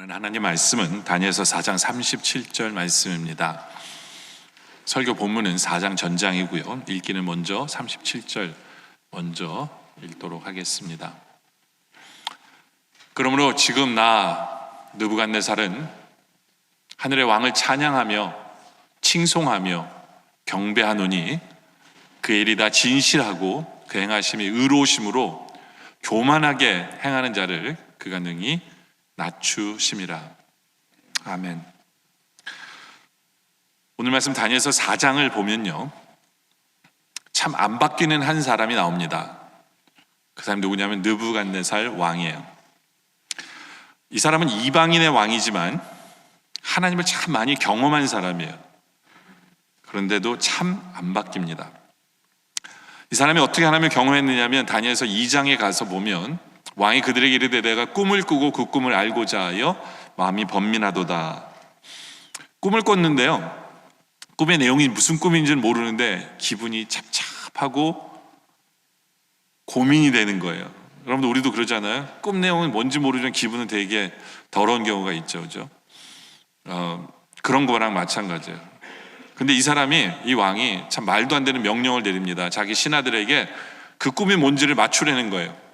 오늘 하나님 말씀은 다니엘서 4장 37절 말씀입니다. 설교 본문은 4장 전장이고요. 읽기는 먼저 37절 먼저 읽도록 하겠습니다. 그러므로 지금 나 느부갓네살은 하늘의 왕을 찬양하며 칭송하며 경배하노니 그의 일이 다 진실하고 그 행하심이 의로우심으로 교만하게 행하는 자를 그가 능히 낮추심이라. 아멘. 오늘 말씀 다니엘서 4장을 보면요, 참 안 바뀌는 한 사람이 나옵니다. 그 사람이 누구냐면 느부갓네살 왕이에요. 이 사람은 이방인의 왕이지만 하나님을 참 많이 경험한 사람이에요. 그런데도 참 안 바뀝니다. 이 사람이 어떻게 하나님을 경험했느냐면 다니엘서 2장에 가서 보면 왕이 그들에게 이르되 내가 꿈을 꾸고 그 꿈을 알고자 하여 마음이 번민하도다. 꿈을 꿨는데요, 꿈의 내용이 무슨 꿈인지는 모르는데 기분이 찹찹하고 고민이 되는 거예요. 여러분들 우리도 그러잖아요. 꿈 내용은 뭔지 모르지만 기분은 되게 더러운 경우가 있죠, 그죠? 그런 거랑 마찬가지예요. 근데 이 사람이, 이 왕이 참 말도 안 되는 명령을 내립니다. 자기 신하들에게 그 꿈이 뭔지를 맞추려는 거예요.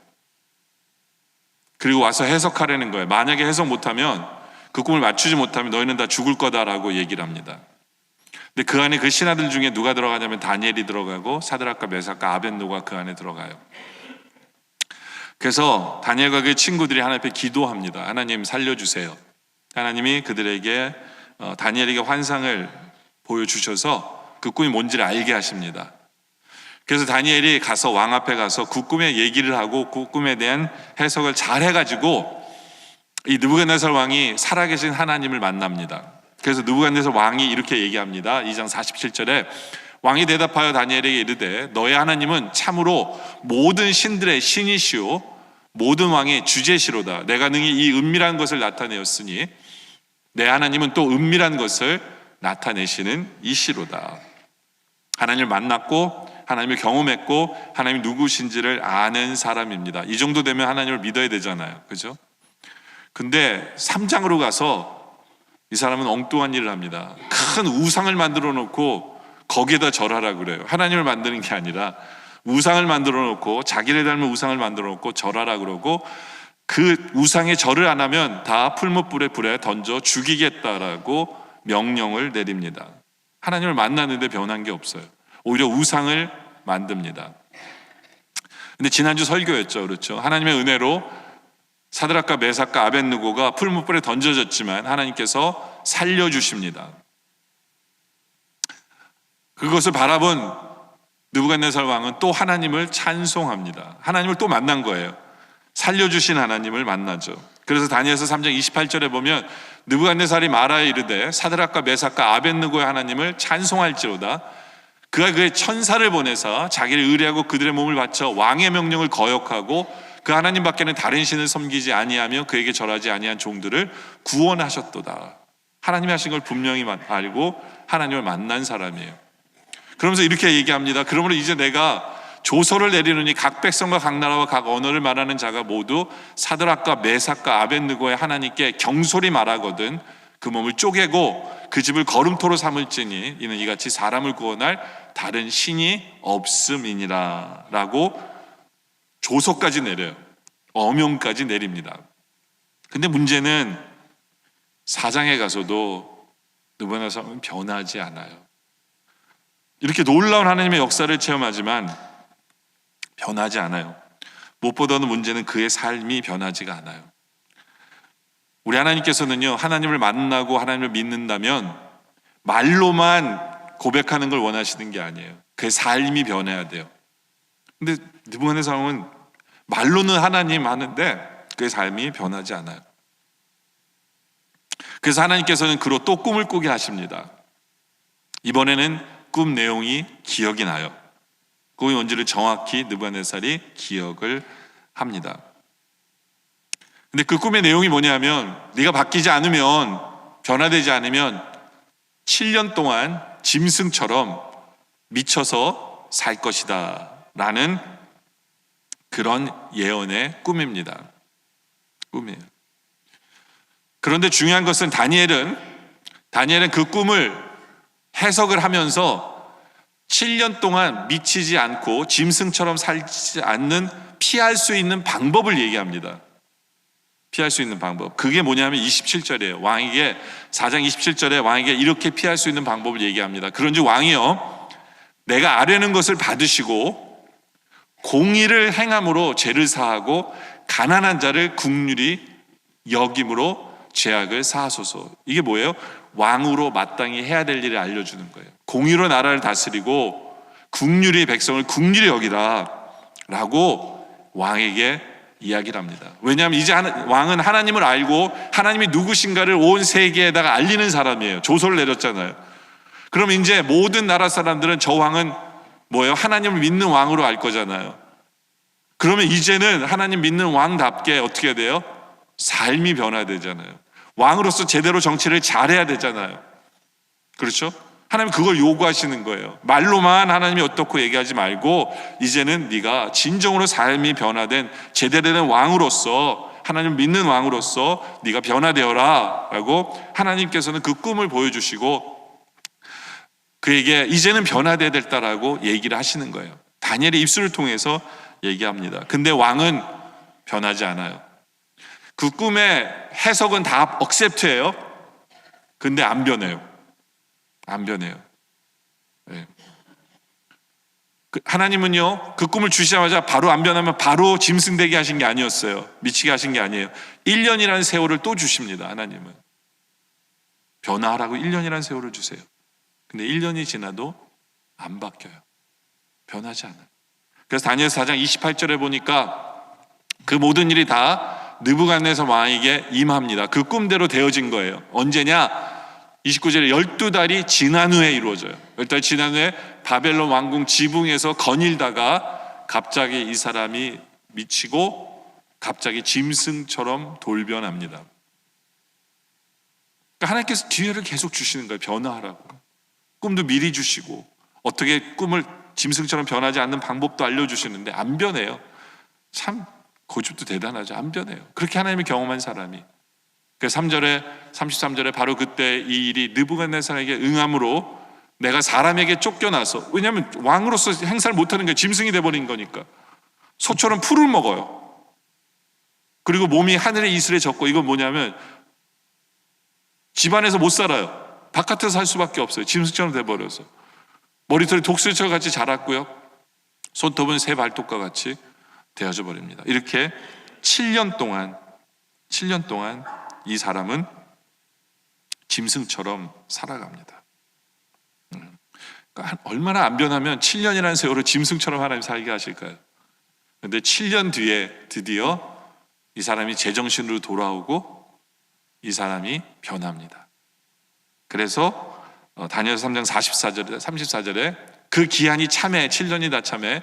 그리고 와서 해석하려는 거예요. 만약에 해석 못하면, 그 꿈을 맞추지 못하면 너희는 다 죽을 거다라고 얘기를 합니다. 근데 그 안에 그 신하들 중에 누가 들어가냐면 다니엘이 들어가고 사드락과 메삭과 아벳느고가 그 안에 들어가요. 그래서 다니엘과 그의 친구들이 하나님 앞에 기도합니다. 하나님 살려주세요. 하나님이 그들에게 다니엘에게 환상을 보여주셔서 그 꿈이 뭔지를 알게 하십니다. 그래서 다니엘이 가서 왕 앞에 가서 그 꿈의 얘기를 하고 그 꿈에 대한 해석을 잘 해가지고 이 느부갓네살 왕이 살아계신 하나님을 만납니다. 그래서 느부갓네살 왕이 이렇게 얘기합니다. 2장 47절에 왕이 대답하여 다니엘에게 이르되 너의 하나님은 참으로 모든 신들의 신이시오 모든 왕의 주제시로다. 내가 능히 이 은밀한 것을 나타내었으니 내 하나님은 또 은밀한 것을 나타내시는 이시로다. 하나님을 만났고 하나님을 경험했고 하나님이 누구신지를 아는 사람입니다. 이 정도 되면 하나님을 믿어야 되잖아요, 그죠? 근데 3장으로 가서 이 사람은 엉뚱한 일을 합니다. 큰 우상을 만들어 놓고 거기에다 절하라 그래요. 하나님을 만드는 게 아니라 우상을 만들어 놓고, 자기를 닮은 우상을 만들어 놓고 절하라 그러고, 그 우상에 절을 안 하면 다 풀무불에 불에 던져 죽이겠다라고 명령을 내립니다. 하나님을 만났는데 변한 게 없어요. 오히려 우상을 만듭니다. 근데 지난주 설교였죠, 그렇죠? 하나님의 은혜로 사드락과 메삭과 아벳느고가 풀무불에 던져졌지만 하나님께서 살려주십니다. 그것을 바라본 느부갓네살 왕은 또 하나님을 찬송합니다. 하나님을 또 만난 거예요. 살려주신 하나님을 만나죠. 그래서 다니엘서 3장 28절에 보면 느부갓네살이 말하여 이르되 사드락과 메삭과 아벳느고의 하나님을 찬송할지로다. 그가 그의 천사를 보내사 자기를 의뢰하고 그들의 몸을 바쳐 왕의 명령을 거역하고 그 하나님 밖에는 다른 신을 섬기지 아니하며 그에게 절하지 아니한 종들을 구원하셨도다. 하나님이 하신 걸 분명히 알고 하나님을 만난 사람이에요. 그러면서 이렇게 얘기합니다. 그러므로 이제 내가 조서를 내리노니 각 백성과 각 나라와 각 언어를 말하는 자가 모두 사드락과 메삭과 아벳느고의 하나님께 경솔히 말하거든 그 몸을 쪼개고 그 집을 거름토로 삼을지니 이는 이같이 사람을 구원할 다른 신이 없음이니라 라고 조서까지 내려요. 어명까지 내립니다. 근데 문제는 4장에 가서도 느부갓네살은 변하지 않아요. 이렇게 놀라운 하나님의 역사를 체험하지만 변하지 않아요. 무엇보다도 문제는 그의 삶이 변하지가 않아요. 우리 하나님께서는요, 하나님을 만나고 하나님을 믿는다면 말로만 고백하는 걸 원하시는 게 아니에요. 그의 삶이 변해야 돼요. 근데 느부갓네살은 말로는 하나님 하는데 그의 삶이 변하지 않아요. 그래서 하나님께서는 그로 또 꿈을 꾸게 하십니다. 이번에는 꿈 내용이 기억이 나요. 꿈의 뭔지를 정확히 느부갓네살이 기억을 합니다. 근데 그 꿈의 내용이 뭐냐면 네가 바뀌지 않으면, 변화되지 않으면 7년 동안 짐승처럼 미쳐서 살 것이다 라는 그런 예언의 꿈입니다. 꿈이에요. 그런데 중요한 것은 다니엘은 그 꿈을 해석을 하면서 7년 동안 미치지 않고 짐승처럼 살지 않는 피할 수 있는 방법을 얘기합니다. 피할 수 있는 방법. 그게 뭐냐면 27절이에요. 왕에게 4장 27절에 왕에게 이렇게 피할 수 있는 방법을 얘기합니다. 그런즉 왕이여 내가 아뢰는 것을 받으시고 공의를 행함으로 죄를 사하고 가난한 자를 긍휼히 여김으로 죄악을 사하소서. 이게 뭐예요? 왕으로 마땅히 해야 될 일을 알려주는 거예요. 공의로 나라를 다스리고 긍휼히 백성을 긍휼히 여기라 라고 왕에게 이야기를 합니다. 왜냐하면 이제 왕은 하나님을 알고 하나님이 누구신가를 온 세계에다가 알리는 사람이에요. 조서를 내렸잖아요. 그럼 이제 모든 나라 사람들은 저 왕은 뭐예요? 하나님을 믿는 왕으로 알 거잖아요. 그러면 이제는 하나님 믿는 왕답게 어떻게 해야 돼요? 삶이 변화되잖아요. 왕으로서 제대로 정치를 잘해야 되잖아요. 그렇죠? 하나님 그걸 요구하시는 거예요. 말로만 하나님이 어떻고 얘기하지 말고 이제는 네가 진정으로 삶이 변화된 제대로 된 왕으로서 하나님 믿는 왕으로서 네가 변화되어라 라고 하나님께서는 그 꿈을 보여주시고 그에게 이제는 변화되어야 됐다라고 얘기를 하시는 거예요. 다니엘의 입술을 통해서 얘기합니다. 근데 왕은 변하지 않아요. 그 꿈의 해석은 다 억셉트예요. 근데 안 변해요. 안 변해요. 네. 하나님은요 그 꿈을 주시자마자 바로 안 변하면 바로 짐승 되게 하신 게 아니었어요. 미치게 하신 게 아니에요. 1년이라는 세월을 또 주십니다. 하나님은 변화하라고 1년이라는 세월을 주세요. 근데 1년이 지나도 안 바뀌어요. 변하지 않아요. 그래서 다니엘 4장 28절에 보니까 그 모든 일이 다 느부갓네살 왕에게 임합니다. 그 꿈대로 되어진 거예요. 언제냐? 29절에 12달이 지난 후에 이루어져요. 12달 지난 후에 바벨론 왕궁 지붕에서 거닐다가 갑자기 이 사람이 미치고 갑자기 짐승처럼 돌변합니다. 그러니까 하나님께서 기회를 계속 주시는 거예요. 변화하라고. 꿈도 미리 주시고 어떻게 꿈을 짐승처럼 변하지 않는 방법도 알려주시는데 안 변해요. 참 고집도 대단하죠. 안 변해요. 그렇게 하나님이 경험한 사람이. 그래서 33절에 바로 그때 이 일이 느부갓네살에게 응함으로 내가 사람에게 쫓겨나서, 왜냐하면 왕으로서 행사를 못하는 게 짐승이 돼버린 거니까 소처럼 풀을 먹어요. 그리고 몸이 하늘의 이슬에 젖고, 이건 뭐냐면 집안에서 못 살아요. 바깥에서 살 수밖에 없어요. 짐승처럼 돼버려서. 머리털이 독수리처럼 같이 자랐고요, 손톱은 새 발톱과 같이 되어져 버립니다. 이렇게 7년 동안 이 사람은 짐승처럼 살아갑니다. 그러니까 얼마나 안 변하면 7년이라는 세월을 짐승처럼 하나님 살게 하실까요? 그런데 7년 뒤에 드디어 이 사람이 제정신으로 돌아오고 이 사람이 변합니다. 그래서 다니엘 3장 34절에 그 기한이 참해 7년이 다 참해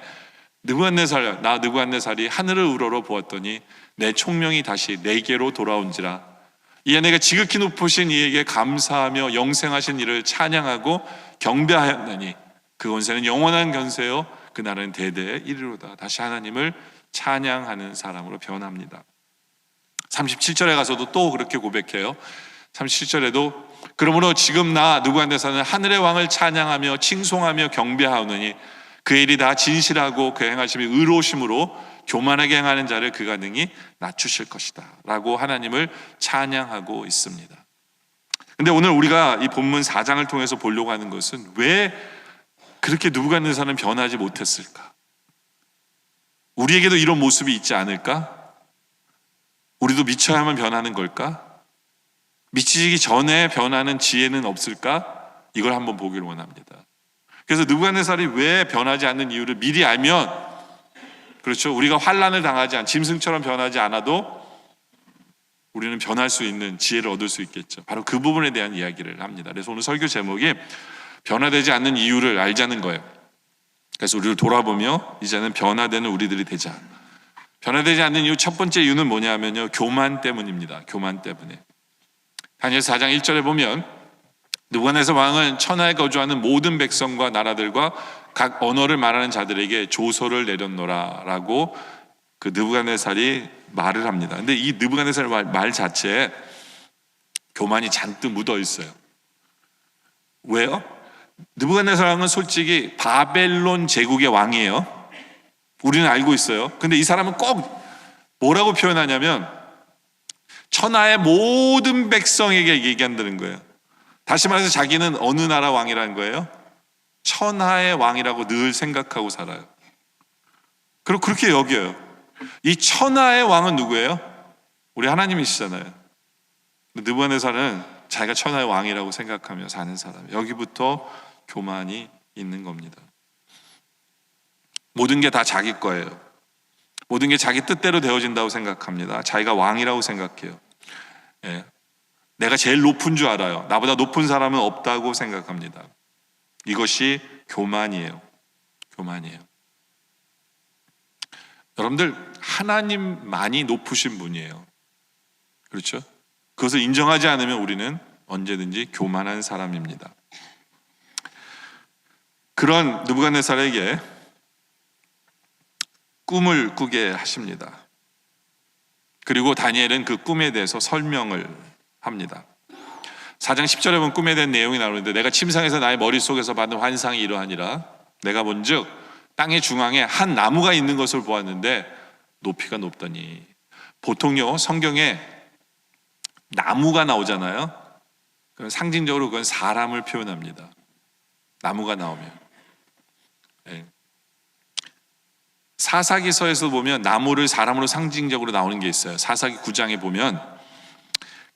느부갓네살이 하늘을 우러러 보았더니 내 총명이 다시 내게로 돌아온지라. 이에 내가 지극히 높으신 이에게 감사하며 영생하신 이를 찬양하고 경배하였나니 그 권세는 영원한 권세요 그 나라는 대대에 이르로다. 다시 하나님을 찬양하는 사람으로 변합니다. 37절에 가서도 또 그렇게 고백해요. 37절에도 그러므로 지금 나 느부갓네살은 하늘의 왕을 찬양하며 칭송하며 경배하오느니 그의 일이 다 진실하고 그 행하심이 의로우심으로 교만하게 행하는 자를 그가 능히 낮추실 것이다 라고 하나님을 찬양하고 있습니다. 근데 오늘 우리가 이 본문 4장을 통해서 보려고 하는 것은 왜 그렇게 느부갓네살은 변하지 못했을까? 우리에게도 이런 모습이 있지 않을까? 우리도 미쳐야만 변하는 걸까? 미치기 전에 변하는 지혜는 없을까? 이걸 한번 보기를 원합니다. 그래서 느부갓네살이 왜 변하지 않는 이유를 미리 알면, 그렇죠, 우리가 환난을 당하지 않, 짐승처럼 변하지 않아도 우리는 변할 수 있는 지혜를 얻을 수 있겠죠. 바로 그 부분에 대한 이야기를 합니다. 그래서 오늘 설교 제목이 변화되지 않는 이유를 알자는 거예요. 그래서 우리를 돌아보며 이제는 변화되는 우리들이 되자. 변화되지 않는 이유 첫 번째 이유는 뭐냐면요, 교만 때문입니다. 교만 때문에. 다니엘 4장 1절에 보면 느부갓네살 왕은 천하에 거주하는 모든 백성과 나라들과 각 언어를 말하는 자들에게 조서를 내렸노라 라고 그 느부갓네살이 말을 합니다. 근데 이 느부갓네살 말 자체에 교만이 잔뜩 묻어 있어요. 왜요? 느부갓네살 왕은 솔직히 바벨론 제국의 왕이에요. 우리는 알고 있어요. 근데 이 사람은 꼭 뭐라고 표현하냐면 천하의 모든 백성에게 얘기한다는 거예요. 다시 말해서 자기는 어느 나라 왕이라는 거예요? 천하의 왕이라고 늘 생각하고 살아요. 그리고 그렇게 여겨요. 이 천하의 왕은 누구예요? 우리 하나님이시잖아요. 느부갓네살은 자기가 천하의 왕이라고 생각하며 사는 사람. 여기부터 교만이 있는 겁니다. 모든 게 다 자기 거예요. 모든 게 자기 뜻대로 되어진다고 생각합니다. 자기가 왕이라고 생각해요. 예. 내가 제일 높은 줄 알아요. 나보다 높은 사람은 없다고 생각합니다. 이것이 교만이에요. 교만이에요. 여러분들, 하나님만이 높으신 분이에요. 그렇죠? 그것을 인정하지 않으면 우리는 언제든지 교만한 사람입니다. 그런 느부갓네살에게 꿈을 꾸게 하십니다. 그리고 다니엘은 그 꿈에 대해서 설명을 합니다. 4장 10절에 보면 꿈에 대한 내용이 나오는데, 내가 침상에서 나의 머릿속에서 받은 환상이 이러하니라. 내가 본즉 땅의 중앙에 한 나무가 있는 것을 보았는데 높이가 높더니. 보통요 성경에 나무가 나오잖아요. 그럼 상징적으로 그건 사람을 표현합니다. 나무가 나오면. 네. 사사기서에서 보면 나무를 사람으로 상징적으로 나오는 게 있어요. 사사기 9장에 보면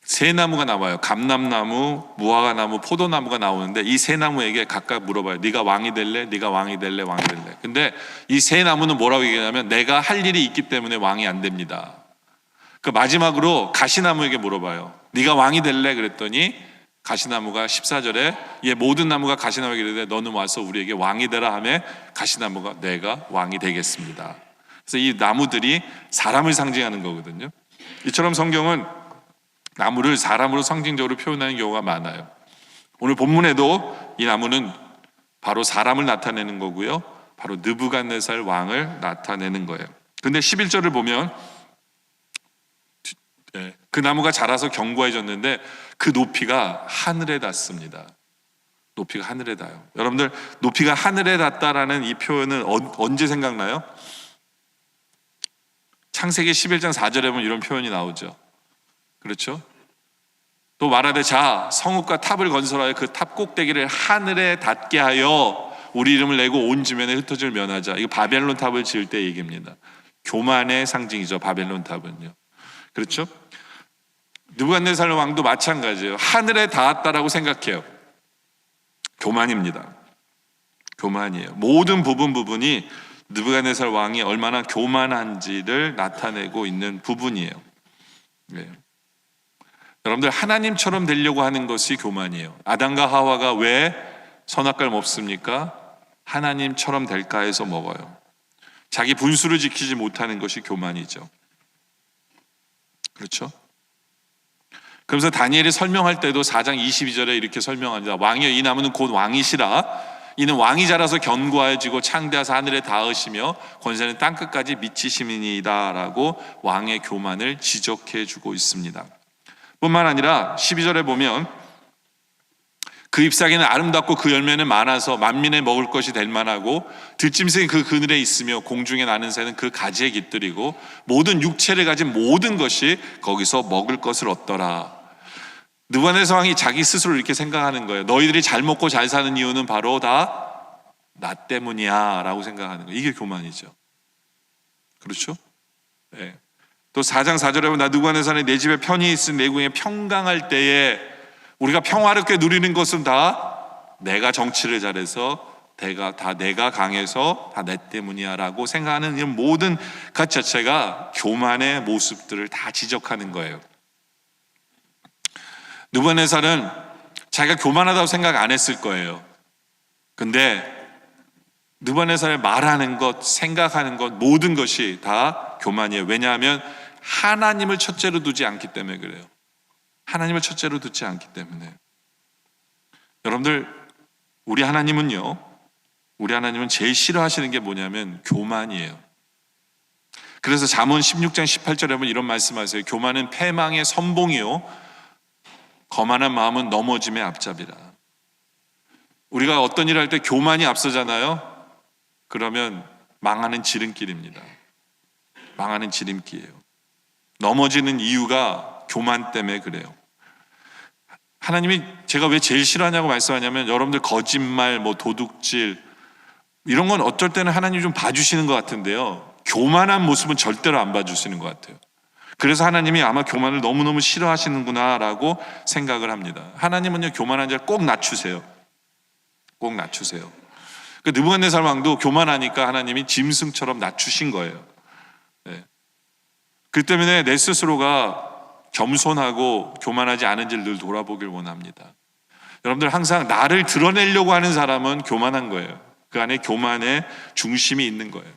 세 나무가 나와요. 감람나무, 무화과나무, 포도나무가 나오는데 이 세 나무에게 각각 물어봐요. 네가 왕이 될래? 네가 왕이 될래? 왕이 될래? 근데 이 세 나무는 뭐라고 얘기하냐면 내가 할 일이 있기 때문에 왕이 안 됩니다. 그 마지막으로 가시나무에게 물어봐요. 네가 왕이 될래? 그랬더니 가시나무가 14절에 이 모든 나무가 가시나무에게 이르되 너는 와서 우리에게 왕이 되라 하며 가시나무가 내가 왕이 되겠습니다. 그래서 이 나무들이 사람을 상징하는 거거든요. 이처럼 성경은 나무를 사람으로 상징적으로 표현하는 경우가 많아요. 오늘 본문에도 이 나무는 바로 사람을 나타내는 거고요. 바로 느부갓네살 왕을 나타내는 거예요. 근데 11절을 보면 그 나무가 자라서 견고해졌는데 그 높이가 하늘에 닿습니다. 높이가 하늘에 닿아요. 여러분들, 높이가 하늘에 닿다라는 이 표현은 언제 생각나요? 창세기 11장 4절에 보면 이런 표현이 나오죠. 그렇죠? 또 말하되 자 성읍과 탑을 건설하여 그 탑 꼭대기를 하늘에 닿게 하여 우리 이름을 내고 온 지면에 흩어질 면하자. 이거 바벨론 탑을 지을 때 얘기입니다. 교만의 상징이죠. 바벨론 탑은요. 그렇죠? 느부갓네살 왕도 마찬가지예요. 하늘에 닿았다라고 생각해요. 교만입니다. 교만이에요. 모든 부분이 느부갓네살 왕이 얼마나 교만한지를 나타내고 있는 부분이에요. 네. 여러분들, 하나님처럼 되려고 하는 것이 교만이에요. 아담과 하와가 왜 선악과를 먹습니까? 하나님처럼 될까 해서 먹어요. 자기 분수를 지키지 못하는 것이 교만이죠. 그렇죠? 그래서 다니엘이 설명할 때도 4장 22절에 이렇게 설명합니다. 왕이여 이 나무는 곧 왕이시라. 이는 왕이 자라서 견고해지고 창대하사 하늘에 닿으시며 권세는 땅끝까지 미치심이니이다 라고 왕의 교만을 지적해 주고 있습니다. 뿐만 아니라 12절에 보면 그 잎사귀는 아름답고 그 열매는 많아서 만민의 먹을 것이 될 만하고 들짐승이 그 그늘에 있으며 공중에 나는 새는 그 가지에 깃들이고 모든 육체를 가진 모든 것이 거기서 먹을 것을 얻더라. 느부갓네살 왕이 자기 스스로 이렇게 생각하는 거예요. 너희들이 잘 먹고 잘 사는 이유는 바로 다 나 때문이야 라고 생각하는 거예요. 이게 교만이죠. 그렇죠? 네. 또 4장 4절에 보면 나 느부갓네살이 내 집에 편히 있은 내궁에 평강할 때에 우리가 평화롭게 누리는 것은 다 내가 정치를 잘해서 내가 강해서 다 내 때문이야 라고 생각하는 이 모든 것 자체가 교만의 모습들을 다 지적하는 거예요. 느부갓네살은 자기가 교만하다고 생각 안 했을 거예요. 근데 느부갓네살이 말하는 것, 생각하는 것 모든 것이 다 교만이에요. 왜냐하면 하나님을 첫째로 두지 않기 때문에 그래요. 하나님을 첫째로 두지 않기 때문에. 여러분들, 우리 하나님은 제일 싫어하시는 게 뭐냐면 교만이에요. 그래서 잠언 16장 18절에 보면 이런 말씀하세요. 교만은 패망의 선봉이요 거만한 마음은 넘어짐의 앞잡이라. 우리가 어떤 일을 할 때 교만이 앞서잖아요. 그러면 망하는 지름길입니다. 망하는 지름길이에요. 넘어지는 이유가 교만 때문에 그래요. 하나님이 제가 왜 제일 싫어하냐고 말씀하냐면, 여러분들 거짓말, 도둑질 이런 건 어쩔 때는 하나님이 좀 봐주시는 것 같은데요, 교만한 모습은 절대로 안 봐주시는 것 같아요. 그래서 하나님이 아마 교만을 너무너무 싫어하시는구나 라고 생각을 합니다. 하나님은요, 교만한 자를 꼭 낮추세요. 꼭 낮추세요. 그 느부갓네살 왕도 교만하니까 하나님이 짐승처럼 낮추신 거예요. 네. 그 때문에 내 스스로가 겸손하고 교만하지 않은지를 늘 돌아보길 원합니다. 여러분들 항상 나를 드러내려고 하는 사람은 교만한 거예요. 그 안에 교만의 중심이 있는 거예요.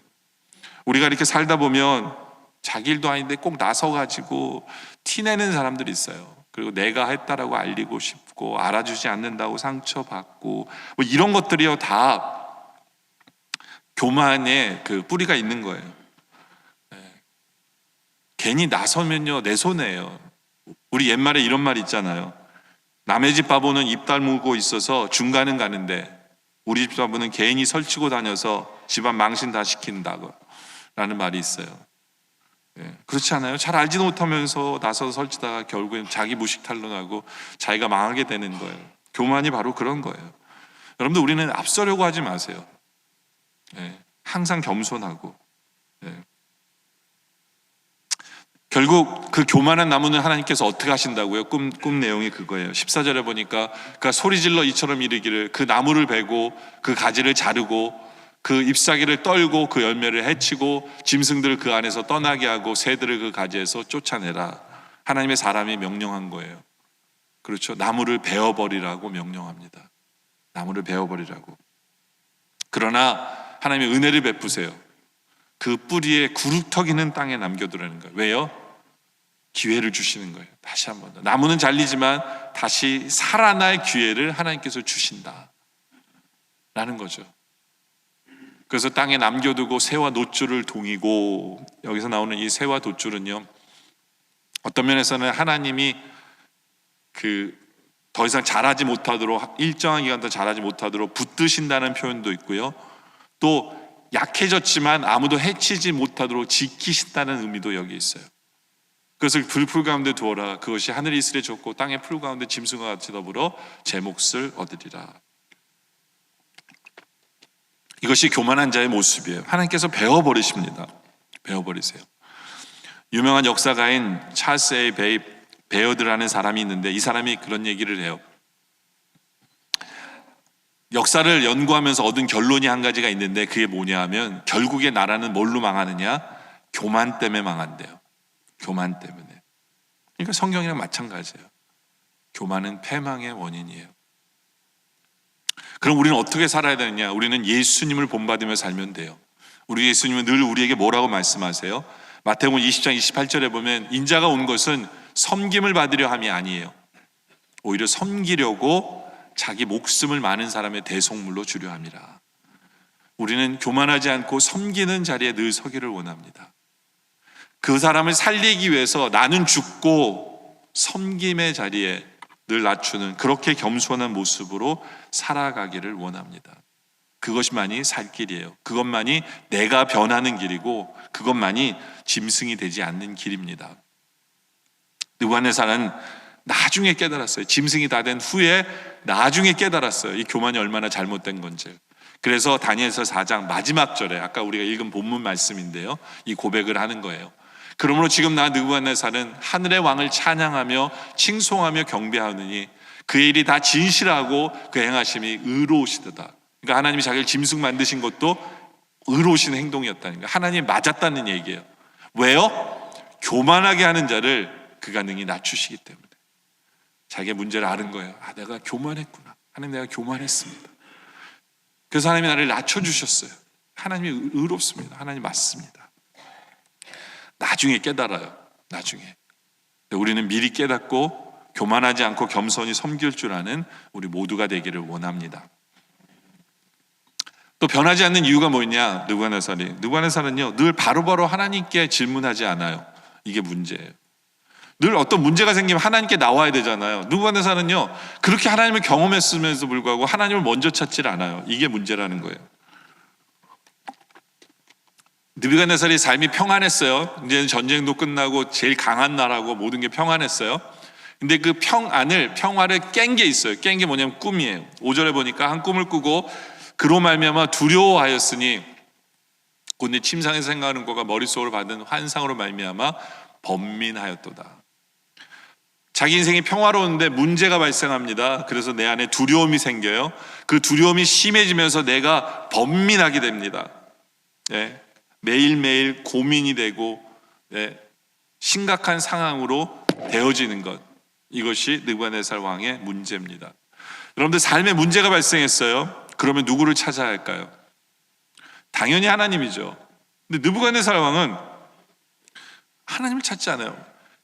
우리가 이렇게 살다 보면 자기 일도 아닌데 꼭 나서가지고 티내는 사람들이 있어요. 그리고 내가 했다라고 알리고 싶고, 알아주지 않는다고 상처받고, 이런 것들이요 다 교만의 그 뿌리가 있는 거예요. 괜히 나서면요 내 손해예요. 우리 옛말에 이런 말 있잖아요. 남의 집 바보는 입 다물고 있어서 중간은 가는데 우리 집 바보는 괜히 설치고 다녀서 집안 망신 다 시킨다고 라는 말이 있어요. 그렇지 않아요? 잘 알지도 못하면서 나서서 설치다가 결국엔 자기 무식 탄로나고 자기가 망하게 되는 거예요. 교만이 바로 그런 거예요. 여러분들, 우리는 앞서려고 하지 마세요. 항상 겸손하고. 결국 그 교만한 나무는 하나님께서 어떻게 하신다고요? 꿈 내용이 그거예요. 14절에 보니까 그러니까 소리질러 이처럼 이르기를, 그 나무를 베고 그 가지를 자르고 그 잎사귀를 떨고 그 열매를 해치고 짐승들을 그 안에서 떠나게 하고 새들을 그 가지에서 쫓아내라. 하나님의 사람이 명령한 거예요. 그렇죠? 나무를 베어버리라고 명령합니다. 나무를 베어버리라고. 그러나 하나님의 은혜를 베푸세요. 그 뿌리에 구룩터기는 땅에 남겨두라는 거예요. 왜요? 기회를 주시는 거예요. 다시 한 번 더. 나무는 잘리지만 다시 살아날 기회를 하나님께서 주신다 라는 거죠. 그래서 땅에 남겨두고 새와 놋줄을 동이고, 여기서 나오는 이 새와 돛줄은요, 어떤 면에서는 하나님이 더 이상 자라지 못하도록, 일정한 기간 더 자라지 못하도록 붙드신다는 표현도 있고요, 또 약해졌지만 아무도 해치지 못하도록 지키신다는 의미도 여기 있어요. 그것을 불풀 가운데 두어라. 그것이 하늘의 이슬에 젖고 땅의 풀 가운데 짐승과 같이 더불어 제 몫을 얻으리라. 이것이 교만한 자의 모습이에요. 하나님께서 베어버리십니다. 베어버리세요. 유명한 역사가인 찰스 A. 베어드라는 사람이 있는데, 이 사람이 그런 얘기를 해요. 역사를 연구하면서 얻은 결론이 한 가지가 있는데, 그게 뭐냐 하면 결국에 나라는 뭘로 망하느냐? 교만 때문에 망한대요. 교만 때문에. 그러니까 성경이랑 마찬가지예요. 교만은 패망의 원인이에요. 그럼 우리는 어떻게 살아야 되느냐? 우리는 예수님을 본받으며 살면 돼요. 우리 예수님은 늘 우리에게 뭐라고 말씀하세요? 마태복음 20장 28절에 보면, 인자가 온 것은 섬김을 받으려 함이 아니에요. 오히려 섬기려고 자기 목숨을 많은 사람의 대속물로 주려 함이라. 우리는 교만하지 않고 섬기는 자리에 늘 서기를 원합니다. 그 사람을 살리기 위해서 나는 죽고 섬김의 자리에 늘 낮추는, 그렇게 겸손한 모습으로 살아가기를 원합니다. 그것만이 살 길이에요. 그것만이 내가 변하는 길이고, 그것만이 짐승이 되지 않는 길입니다. 느부갓네살은 나중에 깨달았어요. 짐승이 다 된 후에 나중에 깨달았어요. 이 교만이 얼마나 잘못된 건지. 그래서 다니엘서 4장 마지막 절에, 아까 우리가 읽은 본문 말씀인데요, 이 고백을 하는 거예요. 그러므로 지금 나 느부갓네살은 하늘의 왕을 찬양하며 칭송하며 경배하느니 그의 일이 다 진실하고 그 행하심이 의로우시도다. 그러니까 하나님이 자기를 짐승 만드신 것도 의로우신 행동이었다는 거예요. 하나님이 맞았다는 얘기예요. 왜요? 교만하게 하는 자를 그가 능히 낮추시기 때문에. 자기의 문제를 아는 거예요. 내가 교만했구나. 하나님, 내가 교만했습니다. 그래서 하나님이 나를 낮춰주셨어요. 하나님이 의롭습니다. 하나님 맞습니다. 나중에 깨달아요. 나중에. 우리는 미리 깨닫고 교만하지 않고 겸손히 섬길 줄 아는 우리 모두가 되기를 원합니다. 또 변하지 않는 이유가 뭐냐? 느부갓네살은요, 늘 바로바로 하나님께 질문하지 않아요. 이게 문제예요. 늘 어떤 문제가 생기면 하나님께 나와야 되잖아요. 느부갓네살은요 그렇게 하나님을 경험했음에도 불구하고 하나님을 먼저 찾질 않아요. 이게 문제라는 거예요. 느부갓네살이 삶이 평안했어요. 이제는 전쟁도 끝나고 제일 강한 나라고 모든 게 평안했어요. 근데 그 평화를 깬 게 있어요. 깬 게 뭐냐면 꿈이에요. 5절에 보니까 한 꿈을 꾸고 그로 말미암아 두려워하였으니 곧 내 침상에서 생각하는 것과 머릿속으로 받은 환상으로 말미암아 번민하였도다. 자기 인생이 평화로운데 문제가 발생합니다. 그래서 내 안에 두려움이 생겨요. 그 두려움이 심해지면서 내가 번민하게 됩니다. 네. 매일매일 고민이 되고 네. 심각한 상황으로 되어지는 것, 이것이 느부갓네살 왕의 문제입니다. 여러분들 삶에 문제가 발생했어요. 그러면 누구를 찾아야 할까요? 당연히 하나님이죠. 근데 느부갓네살 왕은 하나님을 찾지 않아요.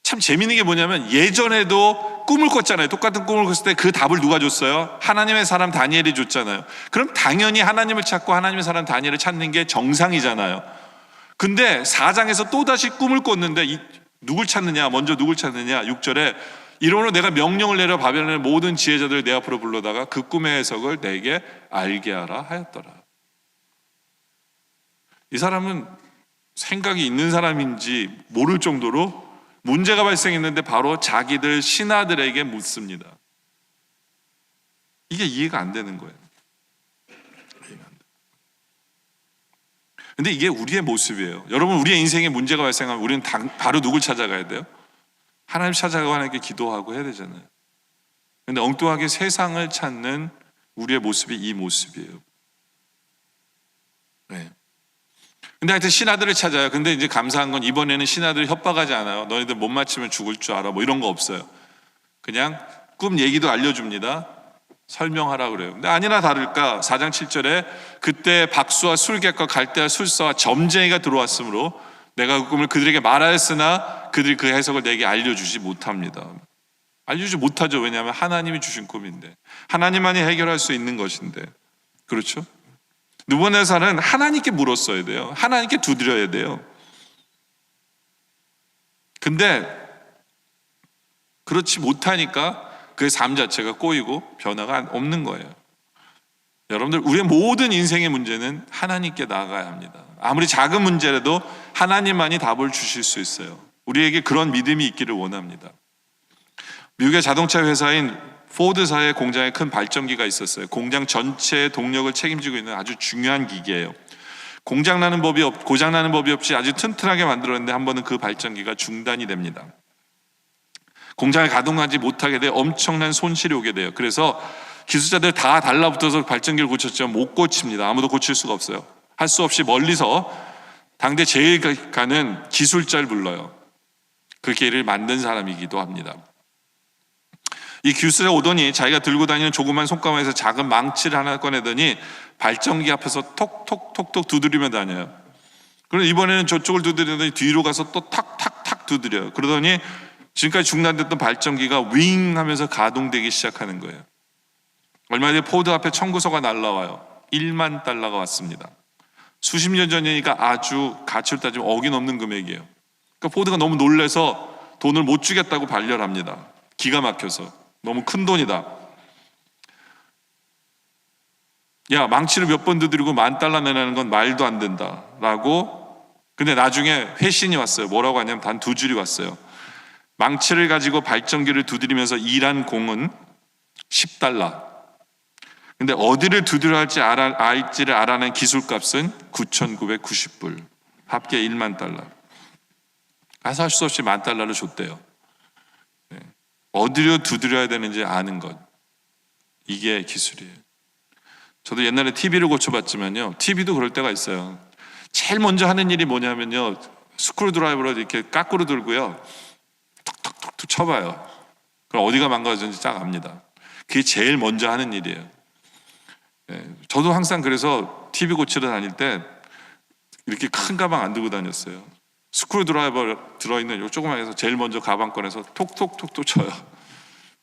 참 재미있는 게 뭐냐면 예전에도 꿈을 꿨잖아요. 똑같은 꿈을 꿨을 때 그 답을 누가 줬어요? 하나님의 사람 다니엘이 줬잖아요. 그럼 당연히 하나님을 찾고 하나님의 사람 다니엘을 찾는 게 정상이잖아요. 근데 4장에서 또다시 꿈을 꿨는데 누굴 찾느냐? 먼저 누굴 찾느냐? 6절에 이러므로 내가 명령을 내려 바벨론의 모든 지혜자들을 내 앞으로 불러다가 그 꿈의 해석을 내게 알게 하라 하였더라. 이 사람은 생각이 있는 사람인지 모를 정도로 문제가 발생했는데 바로 자기들 신하들에게 묻습니다. 이게 이해가 안 되는 거예요. 근데 이게 우리의 모습이에요. 여러분, 우리의 인생에 문제가 발생하면 우리는 바로 누굴 찾아가야 돼요? 하나님 찾아가고 하나님께 기도하고 해야 되잖아요. 근데 엉뚱하게 세상을 찾는 우리의 모습이 이 모습이에요. 네. 근데 하여튼 신하들을 찾아요. 근데 이제 감사한 건 이번에는 신하들이 협박하지 않아요. 너희들 못 맞추면 죽을 줄 알아. 뭐 이런 거 없어요. 그냥 꿈 얘기도 알려줍니다. 설명하라 그래요. 근데 아니나 다를까 4장 7절에 그때 박수와 술객과 갈대와 술사와 점쟁이가 들어왔으므로 내가 그 꿈을 그들에게 말하였으나 그들이 그 해석을 내게 알려주지 못합니다. 알려주지 못하죠. 왜냐하면 하나님이 주신 꿈인데, 하나님만이 해결할 수 있는 것인데. 그렇죠? 느부갓네살은 하나님께 물었어야 돼요. 하나님께 두드려야 돼요. 근데 그렇지 못하니까 그의 삶 자체가 꼬이고 변화가 없는 거예요. 여러분들, 우리의 모든 인생의 문제는 하나님께 나아가야 합니다. 아무리 작은 문제라도 하나님만이 답을 주실 수 있어요. 우리에게 그런 믿음이 있기를 원합니다. 미국의 자동차 회사인 포드사의 공장에 큰 발전기가 있었어요. 공장 전체의 동력을 책임지고 있는 아주 중요한 기계예요. 고장나는 법이 없이 아주 튼튼하게 만들었는데 한 번은 그 발전기가 중단이 됩니다. 공장을 가동하지 못하게 돼 엄청난 손실이 오게 돼요. 그래서 기술자들 다 달라붙어서 발전기를 고쳤지만 못 고칩니다. 아무도 고칠 수가 없어요. 할 수 없이 멀리서 당대 제일 가는 기술자를 불러요. 그 기계를 만든 사람이기도 합니다. 이 기술자 오더니 자기가 들고 다니는 조그만 손가락에서 작은 망치를 하나 꺼내더니 발전기 앞에서 톡톡톡톡 두드리며 다녀요. 그럼 이번에는 저쪽을 두드리더니 뒤로 가서 또 탁탁탁 두드려요. 그러더니 지금까지 중단됐던 발전기가 윙 하면서 가동되기 시작하는 거예요. 얼마 전에 포드 앞에 청구서가 날라와요. 1만 달러가 왔습니다. 수십 년 전이니까 아주 가치로 따지면 어기넘는 금액이에요. 그러니까 포드가 너무 놀라서 돈을 못 주겠다고 반려합니다. 기가 막혀서. 너무 큰 돈이다. 야, 망치를 몇 번 두드리고 $10,000 내라는 건 말도 안 된다 라고. 근데 나중에 회신이 왔어요. 뭐라고 하냐면 단 2줄이 왔어요. 망치를 가지고 발전기를 두드리면서 일한 공은 $10. 근데 어디를 두드려야 할지를 알아낸 기술값은 $9,990. 합계 $10,000. 가서 할 수 없이 $10,000를 줬대요. 어디로 두드려야 되는지 아는 것, 이게 기술이에요. 저도 옛날에 TV를 고쳐봤지만요, TV도 그럴 때가 있어요. 제일 먼저 하는 일이 뭐냐면요, 스크루드라이버로 이렇게 까꾸로 들고요, 툭툭툭툭 쳐봐요. 그럼 어디가 망가졌는지 딱 압니다. 그게 제일 먼저 하는 일이에요. 저도 항상 그래서 TV 고치러 다닐 때 이렇게 큰 가방 안 들고 다녔어요. 스크루드라이버 들어있는 요 조그만 해서 제일 먼저 가방 꺼내서 톡톡톡톡 쳐요.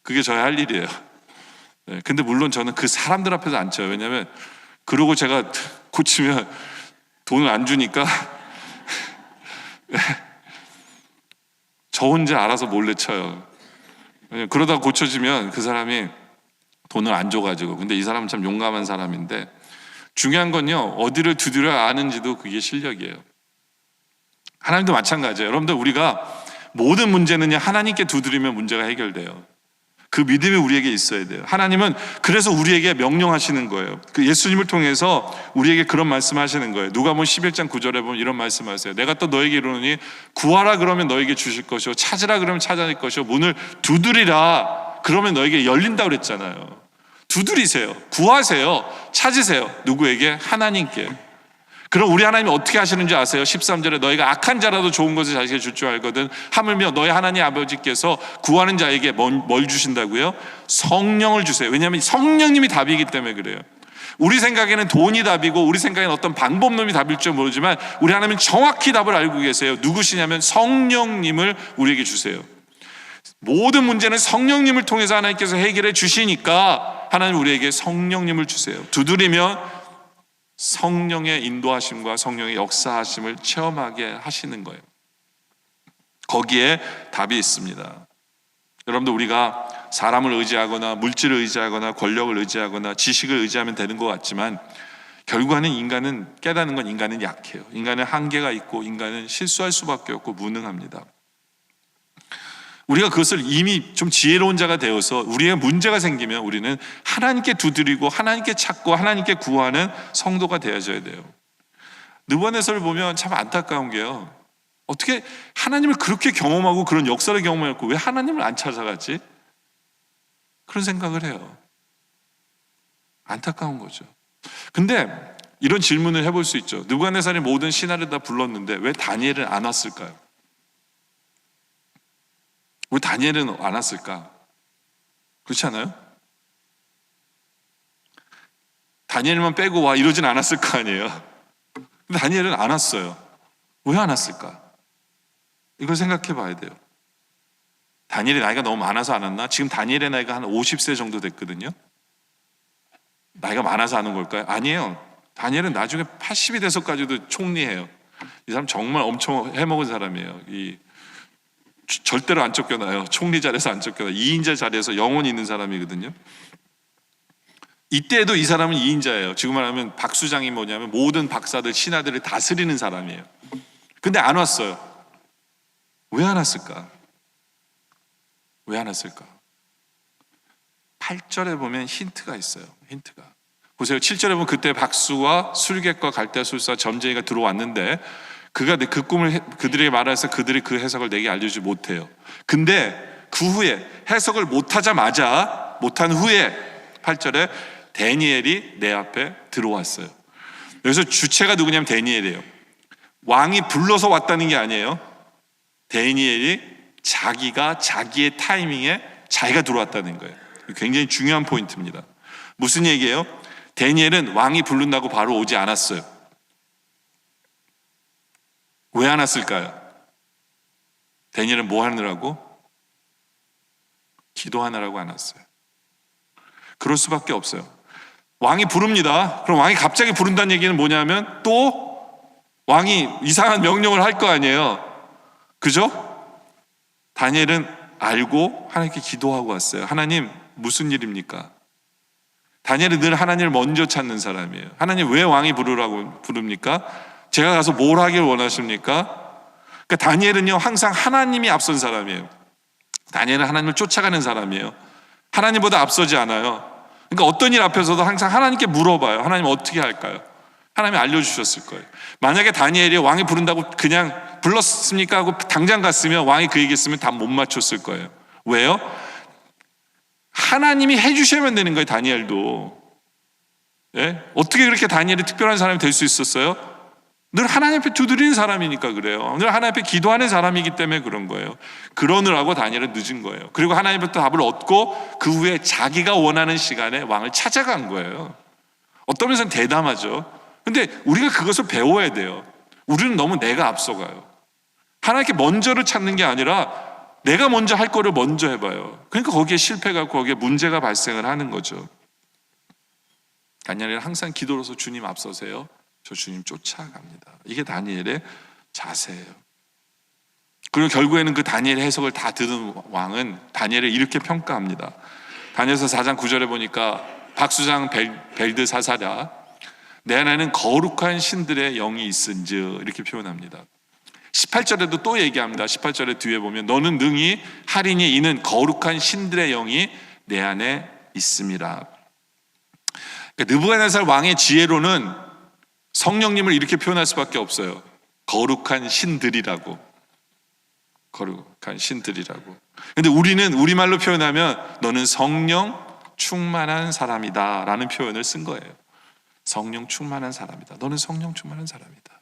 그게 저의 할 일이에요. 근데 물론 저는 그 사람들 앞에서 안 쳐요. 왜냐하면 그러고 제가 고치면 돈을 안 주니까 저 혼자 알아서 몰래 쳐요. 그러다 고쳐지면 그 사람이 돈을 안 줘가지고. 근데 이 사람은 참 용감한 사람인데, 중요한 건요, 어디를 두드려야 아는지도 그게 실력이에요. 하나님도 마찬가지예요. 여러분들, 우리가 모든 문제는요, 하나님께 두드리면 문제가 해결돼요. 그 믿음이 우리에게 있어야 돼요. 하나님은 그래서 우리에게 명령하시는 거예요. 그 예수님을 통해서 우리에게 그런 말씀하시는 거예요. 누가복음 11장 9절에 보면 이런 말씀하세요. 내가 또 너에게 이르노니 구하라 그러면 너에게 주실 것이요, 찾으라 그러면 찾아낼 것이요, 문을 두드리라 그러면 너에게 열린다 그랬잖아요. 두드리세요, 구하세요, 찾으세요. 누구에게? 하나님께. 그럼 우리 하나님이 어떻게 하시는지 아세요? 13절에 너희가 악한 자라도 좋은 것을 자식에게 줄 줄 알거든 하물며 너희 하나님 아버지께서 구하는 자에게 뭘 주신다고요? 성령을 주세요. 왜냐하면 성령님이 답이기 때문에 그래요. 우리 생각에는 돈이 답이고 우리 생각에는 어떤 방법론이 답일지 모르지만 우리 하나님은 정확히 답을 알고 계세요. 누구시냐면 성령님을 우리에게 주세요. 모든 문제는 성령님을 통해서 하나님께서 해결해 주시니까 하나님 우리에게 성령님을 주세요. 두드리면 성령의 인도하심과 성령의 역사하심을 체험하게 하시는 거예요. 거기에 답이 있습니다. 여러분들, 우리가 사람을 의지하거나 물질을 의지하거나 권력을 의지하거나 지식을 의지하면 되는 것 같지만 결국에는 인간은, 깨닫는 건 인간은 약해요. 인간은 한계가 있고 인간은 실수할 수밖에 없고 무능합니다. 우리가 그것을 이미 좀 지혜로운 자가 되어서 우리의 문제가 생기면 우리는 하나님께 두드리고 하나님께 찾고 하나님께 구하는 성도가 되어져야 돼요. 느부갓네살을 보면 참 안타까운 게요, 어떻게 하나님을 그렇게 경험하고 그런 역사를 경험했고 왜 하나님을 안 찾아가지? 그런 생각을 해요. 안타까운 거죠. 근데 이런 질문을 해볼 수 있죠. 느부갓네살이 모든 신하를 다 불렀는데 왜 다니엘은 안 왔을까요? 왜 다니엘은 안 왔을까? 그렇지 않아요? 다니엘만 빼고 와 이러진 않았을 거 아니에요. 근데 다니엘은 안 왔어요. 왜 안 왔을까? 이걸 생각해 봐야 돼요. 다니엘의 나이가 너무 많아서 안 왔나? 지금 다니엘의 나이가 한 50세 정도 됐거든요. 나이가 많아서 하는 걸까요? 아니에요. 다니엘은 나중에 80이 돼서까지도 총리해요. 이 사람 정말 엄청 해먹은 사람이에요. 절대로 안 쫓겨나요. 총리 자리에서 안 쫓겨나요. 2인자 자리에서 영원히 있는 사람이거든요. 이때에도 이 사람은 2인자예요. 지금 말하면 박수장이 뭐냐면 모든 박사들, 신하들을 다스리는 사람이에요. 근데 안 왔어요. 왜 안 왔을까? 왜 안 왔을까? 8절에 보면 힌트가 있어요. 힌트가. 보세요. 7절에 보면 그때 박수와 술객과 갈대술사 점쟁이가 들어왔는데 그가 그 꿈을 그들에게 말해서 그들이 그 해석을 내게 알려주지 못해요. 근데 그 후에 해석을 못한 후에 8절에 다니엘이 내 앞에 들어왔어요. 여기서 주체가 누구냐면 다니엘이에요. 왕이 불러서 왔다는 게 아니에요. 다니엘이 자기가 자기의 타이밍에 자기가 들어왔다는 거예요. 굉장히 중요한 포인트입니다. 무슨 얘기예요? 다니엘은 왕이 부른다고 바로 오지 않았어요. 왜 안 왔을까요? 다니엘은 뭐 하느라고? 기도하느라고 안 왔어요. 그럴 수밖에 없어요. 왕이 부릅니다. 그럼 왕이 갑자기 부른다는 얘기는 뭐냐면 또 왕이 이상한 명령을 할 거 아니에요. 그죠? 다니엘은 알고 하나님께 기도하고 왔어요. 하나님, 무슨 일입니까? 다니엘은 늘 하나님을 먼저 찾는 사람이에요. 하나님, 왜 왕이 부릅니까? 제가 가서 뭘 하길 원하십니까? 그러니까 다니엘은요, 항상 하나님이 앞선 사람이에요. 다니엘은 하나님을 쫓아가는 사람이에요. 하나님보다 앞서지 않아요. 그러니까 어떤 일 앞에서도 항상 하나님께 물어봐요. 하나님 어떻게 할까요? 하나님이 알려주셨을 거예요. 만약에 다니엘이 왕이 부른다고 그냥 불렀습니까 하고 당장 갔으면 왕이 그 얘기했으면 다 못 맞췄을 거예요. 왜요? 하나님이 해주셔야만 되는 거예요. 다니엘도. 예? 어떻게 그렇게 다니엘이 특별한 사람이 될 수 있었어요? 늘 하나님 앞에 두드리는 사람이니까 그래요. 늘 하나님 앞에 기도하는 사람이기 때문에 그런 거예요. 그러느라고 다니엘은 늦은 거예요. 그리고 하나님부터 답을 얻고 그 후에 자기가 원하는 시간에 왕을 찾아간 거예요. 어떤 면에서는 대담하죠. 근데 우리가 그것을 배워야 돼요. 우리는 너무 내가 앞서가요. 하나님께 먼저를 찾는 게 아니라 내가 먼저 할 거를 먼저 해봐요. 그러니까 거기에 실패가, 거기에 문제가 발생을 하는 거죠. 다니엘은 항상 기도로서 주님 앞서세요. 저 주님 쫓아갑니다. 이게 다니엘의 자세예요. 그리고 결국에는 그 다니엘의 해석을 다 들은 왕은 다니엘을 이렇게 평가합니다. 다니엘서 4장 9절에 보니까 박수장 벨드사사랴, 내 안에는 거룩한 신들의 영이 있은즉, 이렇게 표현합니다. 18절에도 또 얘기합니다. 18절에 뒤에 보면 너는 능히 하리니 이는 거룩한 신들의 영이 내 안에 있음이라. 그러니까 느부갓네살 왕의 지혜로는 성령님을 이렇게 표현할 수밖에 없어요. 거룩한 신들이라고. 거룩한 신들이라고. 근데 우리는 우리말로 표현하면 너는 성령 충만한 사람이다 라는 표현을 쓴 거예요. 성령 충만한 사람이다. 너는 성령 충만한 사람이다.